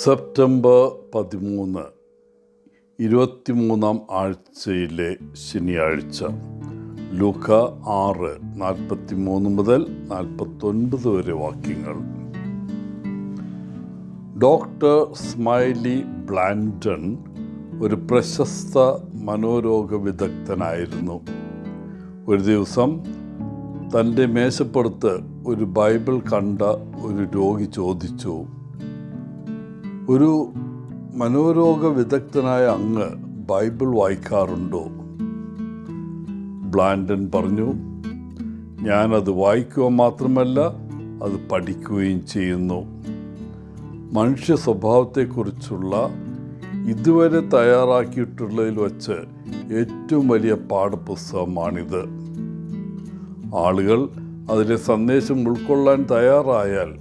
September 13, 23-ാം ആഴ്ചയിലെ ശനിയാഴ്ച. ലൂക്ക 6:43 മുതൽ 49 വരെ വാക്യങ്ങൾ. ഡോക്ടർ സ്മൈലി ബ്ലാൻഡൺ ഒരു പ്രശസ്ത മനോരോഗ വിദഗ്ധനായിരുന്നു. ഒരു ദിവസം തൻ്റെ മേശപ്പുറത്ത് ഒരു ബൈബിൾ കണ്ട ഒരു രോഗി ചോദിച്ചു, ഒരു മനോരോഗ വിദഗ്ധനായ അങ്ങ് ബൈബിൾ വായിക്കാറുണ്ടോ? ബ്ലാൻഡൻ പറഞ്ഞു, ഞാനത് വായിക്കുക മാത്രമല്ല അത് പഠിക്കുകയും ചെയ്യുന്നു. മനുഷ്യ സ്വഭാവത്തെക്കുറിച്ചുള്ള ഇതുവരെ തയ്യാറാക്കിയിട്ടുള്ളതിൽ വച്ച് ഏറ്റവും വലിയ പാഠപുസ്തകമാണിത്. ആളുകൾ അതിലെ സന്ദേശം ഉൾക്കൊള്ളാൻ തയ്യാറായാൽ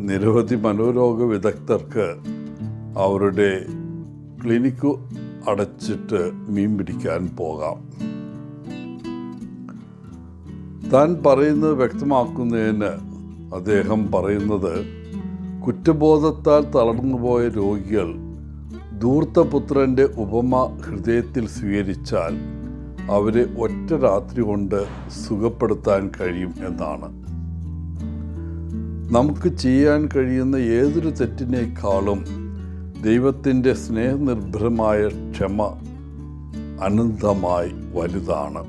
നിരവധി മനോരോഗ വിദഗ്ധർക്ക് അവരുടെ ക്ലിനിക്ക് അടച്ചിട്ട് മീൻ പിടിക്കാൻ പോകാം. താൻ പറയുന്നത് വ്യക്തമാക്കുന്നതിന് അദ്ദേഹം പറയുന്നത്, കുറ്റബോധത്താൽ തളർന്നുപോയ രോഗികൾ ധൂർത്തപുത്രൻ്റെ ഉപമ ഹൃദയത്തിൽ സ്വീകരിച്ചാൽ അവരെ ഒറ്റ രാത്രി കൊണ്ട് സുഖപ്പെടുത്താൻ കഴിയും എന്നാണ്. നമുക്ക് ചെയ്യാൻ കഴിയുന്ന ഏതൊരു തെറ്റിനേക്കാളും ദൈവത്തിൻ്റെ സ്നേഹനിർഭരമായ ക്ഷമ അനന്തമായി വലുതാണ്.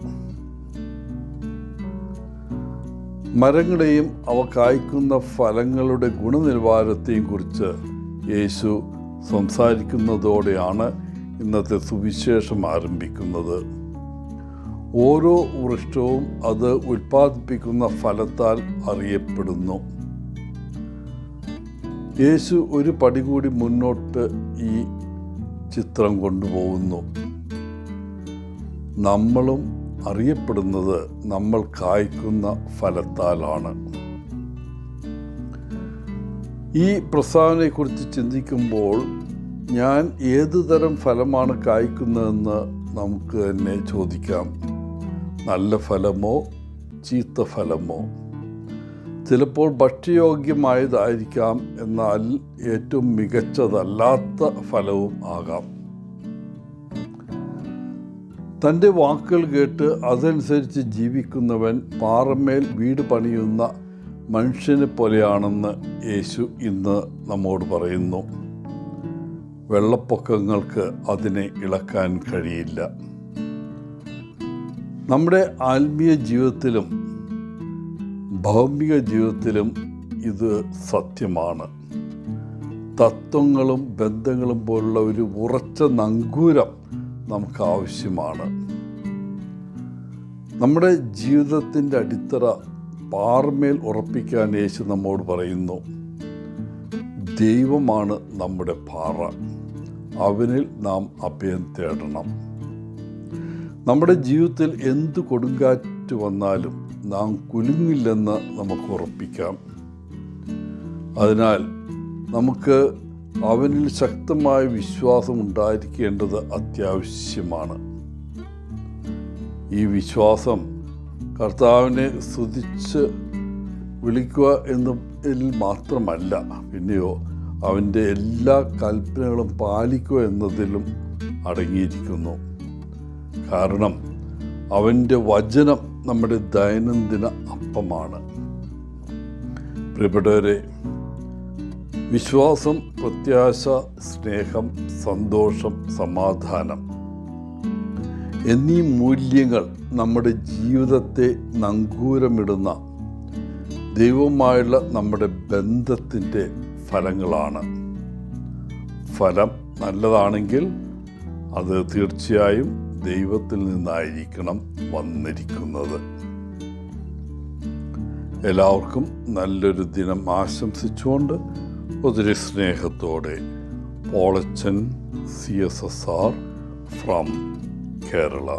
മരങ്ങളെയും അവ കായ്ക്കുന്ന ഫലങ്ങളുടെ ഗുണനിലവാരത്തെയും കുറിച്ച് യേശു സംസാരിക്കുന്നതോടെയാണ് ഇന്നത്തെ സുവിശേഷം ആരംഭിക്കുന്നത്. ഓരോ വൃക്ഷവും അത് ഉൽപ്പാദിപ്പിക്കുന്ന ഫലത്താൽ അറിയപ്പെടുന്നു. യേശു ഒരു പടി കൂടി മുന്നോട്ട് ഈ ചിത്രം കൊണ്ടുപോകുന്നു. നമ്മളും അറിയപ്പെടുന്നത് നമ്മൾ കായ്ക്കുന്ന ഫലത്താലാണ്. ഈ പ്രസ്താവനയെക്കുറിച്ച് ചിന്തിക്കുമ്പോൾ ഞാൻ ഏതു തരം ഫലമാണ് കായ്ക്കുന്നതെന്ന് നമുക്ക് തന്നെ ചോദിക്കാം. നല്ല ഫലമോ ചീത്ത ഫലമോ? ചിലപ്പോൾ ഭക്ഷ്യയോഗ്യമായതായിരിക്കാം, എന്നാൽ ഏറ്റവും മികച്ചതല്ലാത്ത ഫലവും ആകാം. തൻ്റെ വാക്കുകൾ കേട്ട് അതനുസരിച്ച് ജീവിക്കുന്നവൻ പാറമേൽ വീട് പണിയുന്ന മനുഷ്യനെ പോലെയാണെന്ന് യേശു ഇന്ന് നമ്മോട് പറയുന്നു. വെള്ളപ്പൊക്കങ്ങൾക്ക് അതിനെ ഇളക്കാൻ കഴിയില്ല. നമ്മുടെ ആത്മീയ ജീവിതത്തിലും ഭൗമിക ജീവിതത്തിലും ഇത് സത്യമാണ്. തത്വങ്ങളും ബന്ധങ്ങളും പോലുള്ള ഒരു ഉറച്ച നങ്കൂരം നമുക്ക് ആവശ്യമാണ്. നമ്മുടെ ജീവിതത്തിൻ്റെ അടിത്തറ പാറമേൽ ഉറപ്പിക്കാൻ യേശു നമ്മോട് പറയുന്നു. ദൈവമാണ് നമ്മുടെ പാറ, അവനിൽ നാം അഭയം തേടണം. നമ്മുടെ ജീവിതത്തിൽ എന്ത് കൊടുങ്കാറ്റ് വന്നാലും നാം കുലുങ്ങില്ലെന്ന് നമുക്ക് ഉറപ്പിക്കാം. അതിനാൽ നമുക്ക് അവനിൽ ശക്തമായ വിശ്വാസം ഉണ്ടായിരിക്കേണ്ടത് അത്യാവശ്യമാണ്. ഈ വിശ്വാസം കർത്താവിനെ സ്തുതിച്ച് വിളിക്കുക എന്നതിൽ മാത്രമല്ല, പിന്നെയോ അവൻ്റെ എല്ലാ കൽപ്പനകളും പാലിക്കുക എന്നതിലും അടങ്ങിയിരിക്കുന്നു. കാരണം അവൻ്റെ വചനം നമ്മുടെ ദൈനംദിന അപ്പമാണ്. പ്രിയപ്പെട്ടവരെ, വിശ്വാസം, പ്രത്യാശ, സ്നേഹം, സന്തോഷം, സമാധാനം എന്നീ മൂല്യങ്ങൾ നമ്മുടെ ജീവിതത്തെ നങ്കൂരമിടുന്ന ദൈവവുമായുള്ള നമ്മുടെ ബന്ധത്തിൻ്റെ ഫലങ്ങളാണ്. ഫലം നല്ലതാണെങ്കിൽ അത് തീർച്ചയായും ദൈവത്തിൽ നിന്നായിരിക്കണം വന്നിരിക്കുന്നത്. എല്ലാവർക്കും നല്ലൊരു ദിനം ആശംസിച്ചുകൊണ്ട് ഒത്തിരി സ്നേഹത്തോടെ പോളച്ചൻ CSSR ഫ്രം കേരള.